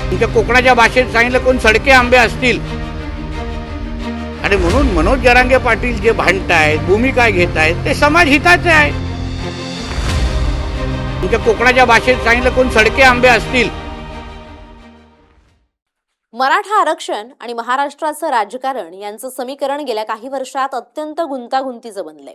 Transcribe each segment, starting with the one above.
तुमच्या कोकणाच्या भाषेत सांगितलं कोण सडके आंबे असतील आणि म्हणून मनोज जरांगे पाटील जे भांडतायत, भूमिका घेत आहेत ते समाज हिताचे आहे. तुमच्या कोकणाच्या भाषेत सांगितलं कोण सडके आंबे असतील. मराठा आरक्षण आणि महाराष्ट्राचं राजकारण यांचं समीकरण गेल्या काही वर्षात अत्यंत गुंतागुंतीचं बनलंय.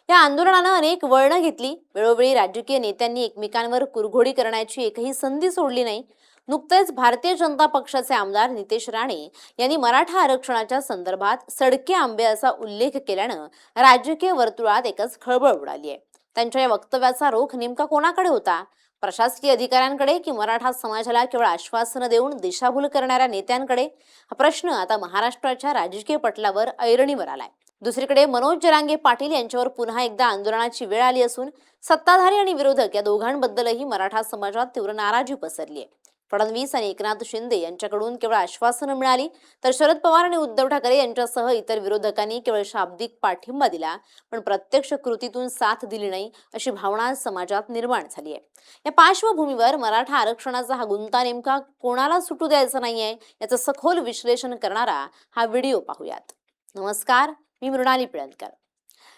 या आंदोलनानं अनेक वळणं घेतली. वेळोवेळी राजकीय नेत्यांनी एकमेकांवर कुरघोडी करण्याची एकही संधी सोडली नाही. नुकतेच भारतीय जनता पक्षाचे आमदार नितेश राणे यांनी मराठा आरक्षणाच्या संदर्भात सडके आंबे असा उल्लेख केल्यानं राजकीय वर्तुळात एकच खळबळ उडाली आहे. त्यांच्या या वक्तव्याचा रोख नेमका कोणाकडे होता? प्रशासकीय अधिकाऱ्यांकडे की मराठा समाजाला केवळ आश्वासनं देऊन दिशाभूल करणाऱ्या नेत्यांकडे? हा प्रश्न आता महाराष्ट्राच्या राजकीय पटलावर ऐरणीवर आलाय. दुसरीकडे मनोज जरांगे पाटील यांच्यावर पुन्हा एकदा आंदोलनाची वेळ आली असून सत्ताधारी आणि विरोधक या दोघांबद्दलही मराठा समाजात तीव्र नाराजी पसरली आहे. फडणवीस आणि एकनाथ शिंदे यांच्याकडून केवळ आश्वासनं मिळाली तर शरद पवार आणि उद्धव ठाकरे यांच्यासह इतर विरोधकांनी केवळ शाब्दिक पाठिंबा दिला, पण प्रत्यक्ष कृतीतून साथ दिली नाही अशी भावना समाजात निर्माण झाली आहे. या पार्श्वभूमीवर मराठा आरक्षणाचा हा गुंता नेमका कोणाला सुटू द्यायचा नाहीये याचं सखोल विश्लेषण करणारा हा व्हिडिओ पाहूयात. नमस्कार, मी मृणाली पिळणकर.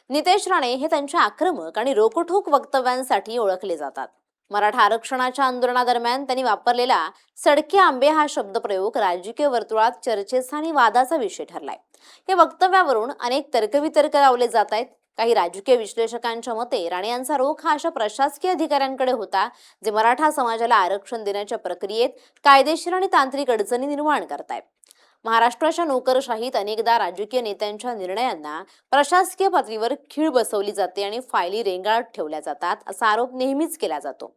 नितेश राणे हे त्यांच्या आक्रमक आणि रोखठोक वक्तव्यांसाठी ओळखले जातात. मराठा आरक्षणाच्या आंदोलनादरम्यान त्यांनी वापरलेला सडके आंबे हा शब्दप्रयोग राजकीय वर्तुळात चर्चेचा आणि वादाचा विषय ठरलाय. या वक्तव्यावरून अनेक तर्कवितर्क लावले जात आहेत. काही राजकीय विश्लेषकांच्या मते राणे यांचा रोख हा अशा प्रशासकीय अधिकाऱ्यांकडे होता जे मराठा समाजाला आरक्षण देण्याच्या प्रक्रियेत कायदेशीर आणि तांत्रिक अडचणी निर्माण करतायत. महाराष्ट्राच्या नोकरशाहीत अनेकदा राजकीय नेत्यांच्या निर्णयांना प्रशासकीय पातळीवर खीळ बसवली जाते आणि फायली रेंगाळत ठेवल्या जातात असा आरोप नेहमीच केला जातो.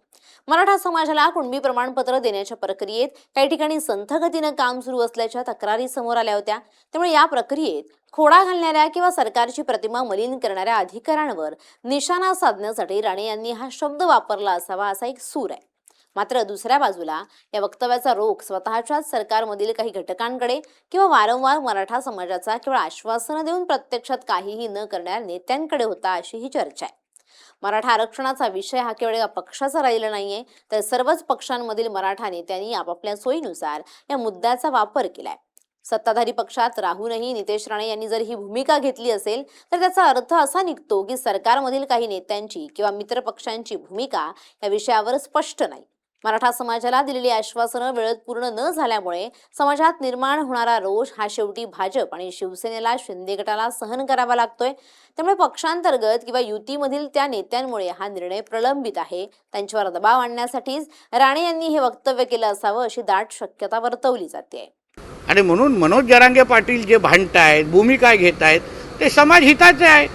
मराठा समाजाला कुणबी प्रमाणपत्र देण्याच्या प्रक्रियेत काही ठिकाणी संथ गतीनं काम सुरू असल्याच्या तक्रारी समोर आल्या होत्या. त्यामुळे या प्रक्रियेत खोडा घालणाऱ्या किंवा सरकारची प्रतिमा मलिन करणाऱ्या अधिकाऱ्यांवर निशाणा साधण्यासाठी राणे यांनी हा शब्द वापरला असावा असा एक सूर आहे. मात्र दुसऱ्या बाजूला या वक्तव्याचा रोख स्वतःच्याच सरकारमधील काही घटकांकडे किंवा वारंवार मराठा समाजाचा केवळ आश्वासनं देऊन प्रत्यक्षात काहीही न करणाऱ्या नेत्यांकडे होता अशी ही चर्चा आहे. मराठा आरक्षणाचा विषय हा केवळ एका पक्षाचा राहिला नाहीये, तर सर्वच पक्षांमधील मराठा नेत्यांनी आपापल्या सोयीनुसार या मुद्द्याचा वापर केलाय. सत्ताधारी पक्षात राहूनही नितेश राणे यांनी जर ही भूमिका घेतली असेल तर त्याचा अर्थ असा निघतो की सरकारमधील काही नेत्यांची किंवा मित्र पक्षांची भूमिका या विषयावर स्पष्ट नाही. मराठा समाजाला दिलेली आश्वासनं वेळेत पूर्ण न झाल्यामुळे समाजात निर्माण होणारा रोष हा शेवटी भाजप आणि शिवसेनेला, शिंदे गटाला सहन करावा लागतोय. त्यामुळे पक्षांतर्गत किंवा युतीमधील त्या नेत्यांमुळे हा निर्णय प्रलंबित आहे. त्यांच्यावर दबाव आणण्यासाठीच राणे यांनी हे वक्तव्य केलं असावं अशी दाट शक्यता वर्तवली जाते. आणि म्हणून मनोज जरांगे पाटील जे भांडतायत, भूमिका घेत आहेत ते समाज हिताचे आहे.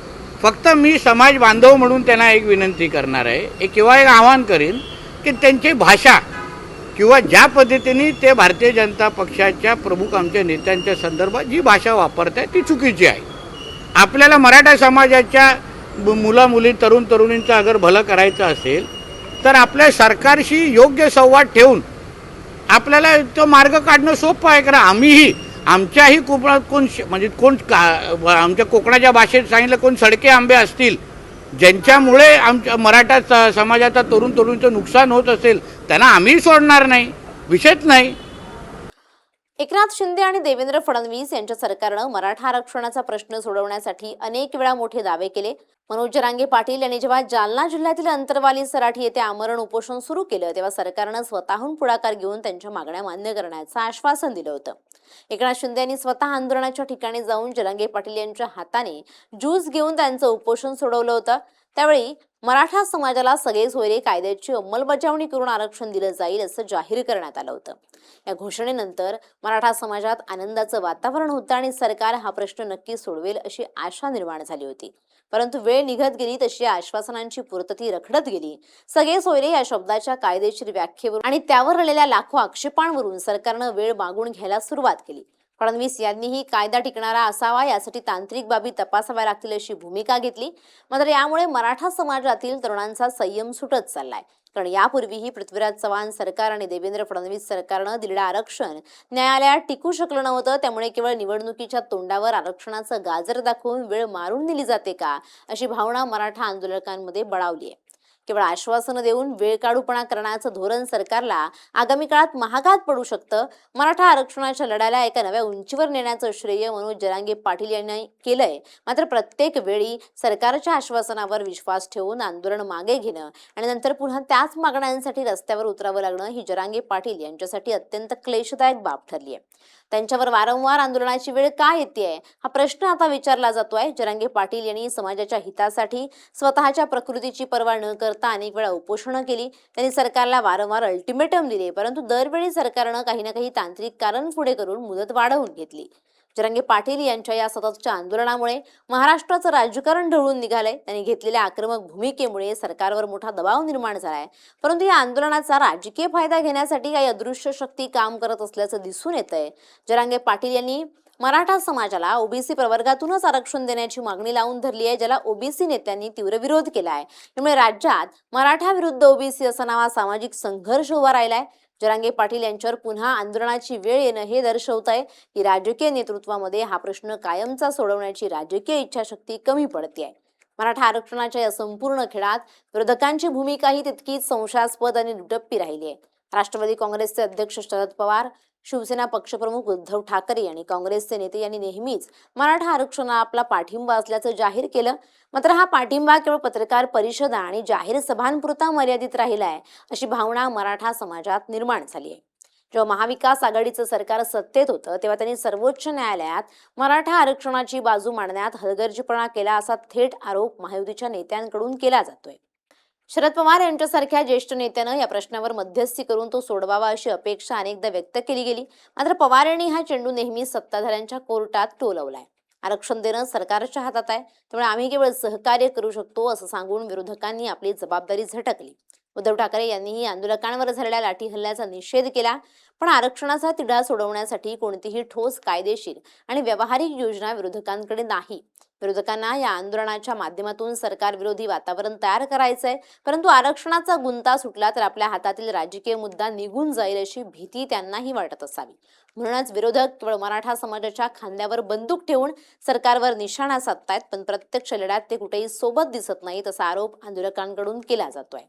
फक्त मी समाज बांधव म्हणून त्यांना एक विनंती करणार आहे किंवा एक आवाहन करीन की त्यांची भाषा किंवा ज्या पद्धतीने ते भारतीय जनता पक्षाच्या प्रमुख आमच्या नेत्यांच्या संदर्भात जी भाषा वापरत आहे ती चुकीची आहे. आपल्याला मराठा समाजाच्या मुला मुली, तरुण तरुणींचं अगर भलं करायचं असेल तर आपल्या सरकारशी योग्य संवाद ठेवून आपल्याला तो मार्ग काढणं सोपं आहे. कारण आम्हीही आमच्याही कोकणात आमच्या कोकणाच्या भाषेत सांगितलं कोण सडके आंबे असतील ज्यांच्यामुळे आमच्या मराठा समाजाचा तरुण तरुणीचं नुकसान होत असेल त्यांना आम्ही सोडणार नाही, विषयच नाही. एकनाथ शिंदे आणि देवेंद्र फडणवीस यांच्या सरकारनं मराठा आरक्षणाचा प्रश्न सोडवण्यासाठी अनेक वेळा मोठे दावे केले. मनोज जरांगे पाटील यांनी जेव्हा जालना जिल्ह्यातील अंतरवाली सराठी येथे आमरण उपोषण सुरू केलं तेव्हा सरकारनं स्वतःहून पुढाकार घेऊन त्यांच्या मागण्या मान्य करण्याचं आश्वासन दिलं होतं. एकनाथ शिंदे यांनी स्वतः आंदोलनाच्या ठिकाणी जाऊन जरांगे पाटील यांच्या हाताने ज्यूस घेऊन त्यांचं उपोषण सोडवलं होतं. त्यावेळी मराठा समाजाला सगळे सोयरे कायद्याची अंमलबजावणी करून आरक्षण दिलं जाईल असं जाहीर करण्यात आलं होतं. या घोषणेनंतर मराठा समाजात आनंदाचं वातावरण होतं आणि सरकार हा प्रश्न नक्की सोडवेल अशी आशा निर्माण झाली होती. परंतु वेळ निघत गेली तशी आश्वासनांची पूर्तता रखडत गेली. सगळे सोयरे या शब्दाच्या कायदेशीर व्याख्येवरून आणि त्यावर आलेल्या लाखो आक्षेपांवरून सरकारनं वेळ मागून घ्यायला सुरुवात केली. फडणवीस यांनीही कायदा टिकणारा असावा यासाठी तांत्रिक बाबी तपासाव्या लागतील अशी भूमिका घेतली. मात्र यामुळे मराठा समाजातील तरुणांचा संयम सुटत चाललाय. कारण यापूर्वीही पृथ्वीराज चव्हाण सरकार आणि देवेंद्र फडणवीस सरकारनं दिलेलं आरक्षण न्यायालयात टिकू शकलं नव्हतं. त्यामुळे केवळ निवडणुकीच्या तोंडावर आरक्षणाचं गाजर दाखवून वेळ मारून दिली जाते का अशी भावना मराठा आंदोलकांमध्ये बळावली आहे. केवळ आश्वासनं देऊन वेळकाढूपणा करण्याचं धोरण सरकारला आगामी काळात महागात पडू शकतं. मराठा आरक्षणाच्या लढ्याला एका नव्या उंचीवर नेण्याचं श्रेय मनोज जरांगे पाटील यांनी केलंय. मात्र प्रत्येक वेळी सरकारच्या आश्वासनावर विश्वास ठेवून आंदोलन मागे घेणं आणि नंतर पुन्हा त्याच मागण्यांसाठी रस्त्यावर उतरावं लागणं ही जरांगे पाटील यांच्यासाठी अत्यंत क्लेशदायक बाब ठरली आहे. त्यांच्यावर वारंवार आंदोलनाची वेळ का येतेय हा प्रश्न आता विचारला जातोय. जरांगे पाटील यांनी समाजाच्या हितासाठी स्वतःच्या प्रकृतीची पर्वा न करता अनेक वेळा उपोषणं केली. त्यांनी सरकारला वारंवार अल्टिमेटम दिले, परंतु दरवेळी सरकारनं काही ना काही तांत्रिक कारण पुढे करून मुदत वाढवून घेतली. जरांगे पाटील यांच्या या सततच्या आंदोलनामुळे महाराष्ट्राचं राजकारण ढवळून निघालंय. त्यांनी घेतलेल्या आक्रमक भूमिकेमुळे सरकारवर मोठा दबाव निर्माण झालाय. परंतु या आंदोलनाचा राजकीय फायदा घेण्यासाठी काही अदृश्य शक्ती काम करत असल्याचं दिसून येतंय. जरांगे पाटील यांनी मराठा समाजाला ओबीसी प्रवर्गातूनच आरक्षण देण्याची मागणी लावून धरली आहे, ज्याला ओबीसी नेत्यांनी तीव्र विरोध केला आहे. त्यामुळे राज्यात मराठा विरुद्ध ओबीसी असा नवा सामाजिक संघर्ष उभा राहिलाय. जरांगे पाटील यांच्यावर पुन्हा आंदोलनाची वेळ येणं हे दर्शवत आहे की राजकीय नेतृत्वामध्ये हा प्रश्न कायमचा सोडवण्याची राजकीय इच्छाशक्ती कमी पडते आहे. मराठा आरक्षणाच्या या संपूर्ण खेळात विरोधकांची भूमिकाही तितकीच संशयास्पद आणि दुटप्पी राहिली आहे. राष्ट्रवादी काँग्रेसचे अध्यक्ष शरद पवार, शिवसेना पक्षप्रमुख उद्धव ठाकरे आणि काँग्रेसचे नेते यांनी नेहमीच मराठा आरक्षणाला आपला पाठिंबा असल्याचं जाहीर केलं. मात्र हा पाठिंबा केवळ पत्रकार परिषदा आणि जाहीर सभांपुरता मर्यादित राहिलाय अशी भावना मराठा समाजात निर्माण झाली आहे. जेव्हा महाविकास आघाडीचं सरकार सत्तेत होतं तेव्हा त्यांनी सर्वोच्च न्यायालयात मराठा आरक्षणाची बाजू मांडण्यात हलगर्जीपणा केला असा थेट आरोप महायुतीच्या नेत्यांकडून केला जातोय. शरद पवार यांच्यासारख्या ज्येष्ठ नेत्यानं या प्रश्नावर मध्यस्थी करून तो सोडवावा अशी अपेक्षा अनेकदा व्यक्त केली गेली. मात्र पवार यांनी हा चेंडू नेहमी सत्ताधाऱ्यांच्या कोर्टात टोलवलाय. आरक्षण देणं सरकारच्या हातात आहे, त्यामुळे आम्ही केवळ सहकार्य करू शकतो असं सांगून विरोधकांनी आपली जबाबदारी झटकली. उद्धव ठाकरे यांनीही आंदोलकांवर झालेल्या लाठी हल्ल्याचा निषेध केला. पण आरक्षणाचा तिढा सोडवण्यासाठी कोणतीही ठोस कायदेशीर आणि व्यावहारिक योजना विरोधकांकडे नाही. विरोधकांना या आंदोलनाच्या माध्यमातून सरकार विरोधी वातावरण तयार करायचंय, परंतु आरक्षणाचा गुंता सुटला तर आपल्या हातातील राजकीय मुद्दा निघून जाईल अशी भीती त्यांनाही वाटत असावी. म्हणूनच विरोधक केवळ मराठा समाजाच्या खांद्यावर बंदूक ठेवून सरकारवर निशाणा साधतायत, पण प्रत्यक्ष लढ्यात ते कुठेही सोबत दिसत नाहीत असा आरोप आंदोलकांकडून केला जातोय.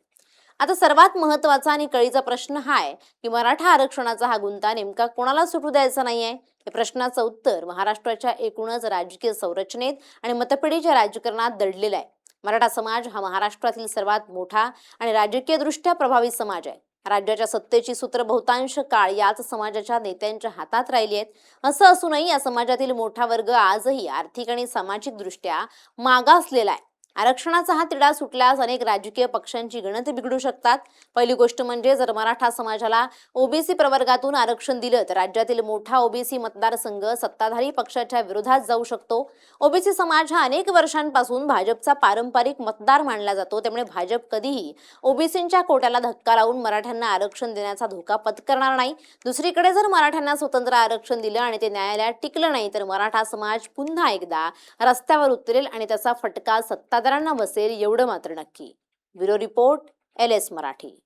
आता सर्वात महत्वाचा आणि कळीचा प्रश्न हा आहे की मराठा आरक्षणाचा हा गुंता नेमका कोणाला सुटू द्यायचा नाहीये. या प्रश्नाचं उत्तर महाराष्ट्राच्या एकूणच राजकीय संरचनेत आणि मतपेढीच्या राजकारणात दडलेलं आहे. मराठा समाज हा महाराष्ट्रातील सर्वात मोठा आणि राजकीय दृष्ट्या प्रभावी समाज आहे. राज्याच्या सत्तेची सूत्र बहुतांश काळ याच समाजाच्या नेत्यांच्या हातात राहिली आहेत. असं असूनही या समाजातील मोठा वर्ग आजही आर्थिक आणि सामाजिक दृष्ट्या मागासलेला आहे. आरक्षणाचा हा तिढा सुटल्यास अनेक राजकीय पक्षांची गणती बिघडू शकतात. पहिली गोष्ट म्हणजे जर मराठा समाजाला ओबीसी प्रवर्गातून आरक्षण दिलं तर राज्यातील मोठा ओबीसी मतदारसंघ सत्ताधारी पक्षाच्या विरोधात जाऊ शकतो. ओबीसी समाज हा अनेक वर्षांपासून भाजपचा पारंपरिक मतदार मानला जातो, त्यामुळे भाजप कधीही ओबीसींच्या कोट्याला धक्का लावून मराठ्यांना आरक्षण देण्याचा धोका पत्करणार नाही. दुसरीकडे जर मराठ्यांना स्वतंत्र आरक्षण दिलं आणि ते न्यायालयात टिकलं नाही तर मराठा समाज पुन्हा एकदा रस्त्यावर उतरेल आणि त्याचा फटका सत्ताधाऱ्यांना बसेल एवढं मात्र नक्की. Bureau report, LS Marathi.